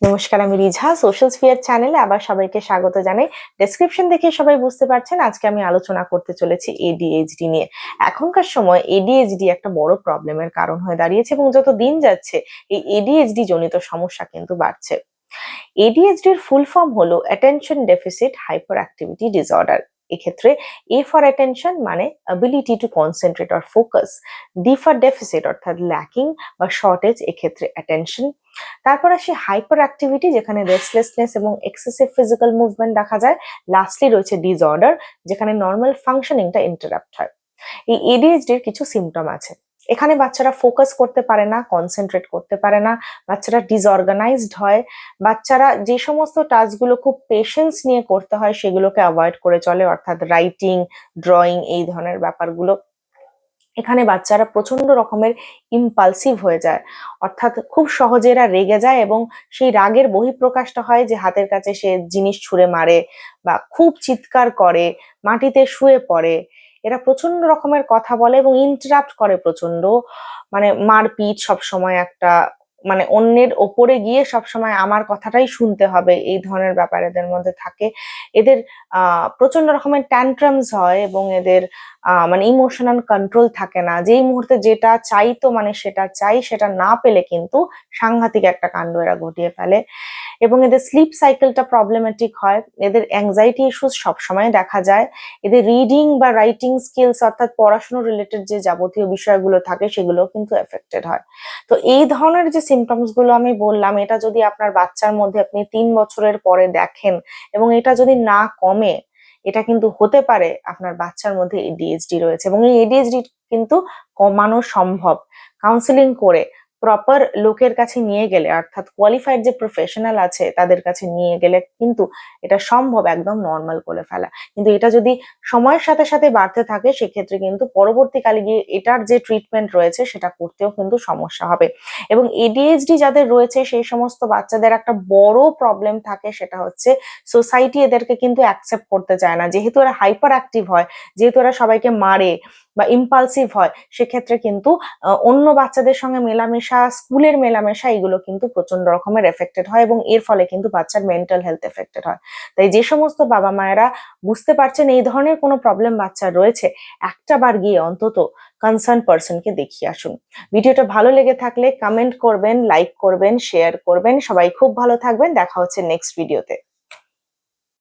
নমস্কার, আমি রিঝা social sphere চ্যানেলে আবার সবাইকে স্বাগত জানাই। ডেসক্রিপশন দেখে সবাই বুঝতে পারছেন আজকে আমি আলোচনা করতে চলেছি এডিএইচডি নিয়ে। এখনকার সময় এডিএইচডি একটা বড় প্রবলেমের কারণ হয়ে দাঁড়িয়েছে এবং যত দিন যাচ্ছে এই এডিএইচডি জনিত সমস্যা কিন্তু বাড়ছে। এডিএইচডির ফুল ফর্ম হলো attention deficit hyper activity disorder. এক্ষেত্রে এ ফর অ্যাটেনশন মানে ability to concentrate or focus, D for deficit অর্থাৎ ল্যাকিং বা শর্টেজ, এক্ষেত্রে অ্যাটেনশন। তারপর আসে হাইপার অ্যাক্টিভিটি যেখানে রেস্টলেসনেস এবং এক্সেসিভ ফিজিক্যাল মুভমেন্ট দেখা যায়। লাস্টলি রয়েছে ডিসঅর্ডার যেখানে নর্মাল ফাংশনিংটা ইন্টারাপ্ট হয়। এই এডিএইচডি এর কিছু সিমটম আছে। এখানে বাচ্চারা ফোকাস করতে পারে না, কনসেন্ট্রেট করতে পারে না, বাচ্চারা ডিসঅর্গানাইজড হয়, বাচ্চারা যে সমস্ত টাস্কগুলো খুব পেশেন্স নিয়ে করতে হয় সেগুলোকে অ্যাভয়েড করে চলে, অর্থাৎ রাইটিং, ড্রয়িং, এই ধরনের ব্যাপারগুলো। এখানে বাচ্চারা প্রচন্ড রকমের ইম্পালসিভ হয়ে যায়, অর্থাৎ খুব সহজে এরা রেগে যায় এবং সেই রাগের বহিঃপ্রকাশটা হয় যে হাতের কাছে সে জিনিস ছুঁড়ে মারে বা খুব চিৎকার করে, মাটিতে শুয়ে পড়ে। এরা প্রচন্ড রকমের কথা বলে এবং ইন্টারাপ্ট করে প্রচন্ড, মানে মারপিট সবসময় একটা, মানে অন্যের ওপরে গিয়ে সবসময় আমার কথাটাই শুনতে হবে, এই ধরনের ব্যাপার এদের মধ্যে থাকে। এদের প্রচন্ড রকমের ট্যান্ট্রামস হয় এবং এদের মানে ইমোশনাল কন্ট্রোল থাকে না। যেই মুহূর্তে যেটা চাইতো মানে সেটা চাই, সেটা না পেলে কিন্তু সাংঘাতিক একটা কাণ্ড এরা ঘটিয়ে ফেলে। এবং এদের স্লিপ সাইকেলটা প্রবলেমেটিক হয়। এদের অ্যাংজাইটি ইস্যুস সবসময় দেখা যায়। এদের রিডিং বা রাইটিং স্কিলস অর্থাৎ পড়াশোনা রিলেটেড যে যাবতীয় বিষয়গুলো থাকে সেগুলো কিন্তু এফেক্টেড হয়। তো এই ধরনের যে সিমটমস গুলো আমি বললাম, এটা যদি আপনার বাচ্চার মধ্যে আপনি 3 বছরের পরে দেখেন এবং এটা যদি না কমে, এটা কিন্তু হতে পারে আপনার বাচ্চার মধ্যে এডিএইচডি রয়েছে। এবং এই এডিএইচডি কিন্তু কমানো সম্ভব কাউন্সিলিং করে, প্রপার লোকের কাছে নিয়ে গেলে, অর্থাৎ কোয়ালিফাইড যে প্রফেশনাল আছে তাদের কাছে নিয়ে গেলে কিন্তু এটা সম্ভব একদম নর্মাল করে ফেলা। কিন্তু এটা যদি সময়ের সাথে সাথে বাড়তে থাকে সেক্ষেত্রে কিন্তু পরবর্তীকালে গিয়ে এটার যে ট্রিটমেন্ট রয়েছে সেটা করতেও কিন্তু সমস্যা হবে। এবং এডিএইচডি যাদের রয়েছে সেই সমস্ত বাচ্চাদের একটা বড় প্রবলেম থাকে, সেটা হচ্ছে সোসাইটি এদেরকে কিন্তু অ্যাকসেপ্ট করতে চায় না। যেহেতু এরা হাইপার অ্যাক্টিভ হয়, যেহেতু এরা সবাইকে মারে বা ইম্পালসিভ হয়, সেক্ষেত্রে কিন্তু অন্য বাচ্চাদের সঙ্গে মেলামেশা, স্কুলের মেলামেশা, এগুলো কিন্তু প্রচন্ড রকমের এফেক্টেড হয় এবং এর ফলে কিন্তু বাচ্চার মেন্টাল হেলথ এফেক্টেড হয়। তাই যে সমস্ত বাবা মায়েরা বুঝতে পারছেন এই ধরনের কোনো প্রবলেম বাচ্চার রয়েছে, একটা বার গিয়ে অন্তত কনসার্ন পার্সনকে দেখিয়ে আসুন। ভিডিওটা ভালো লেগে থাকলে কমেন্ট করবেন, লাইক করবেন, শেয়ার করবেন। সবাই খুব ভালো থাকবেন, দেখা হচ্ছে নেক্সট ভিডিওতে।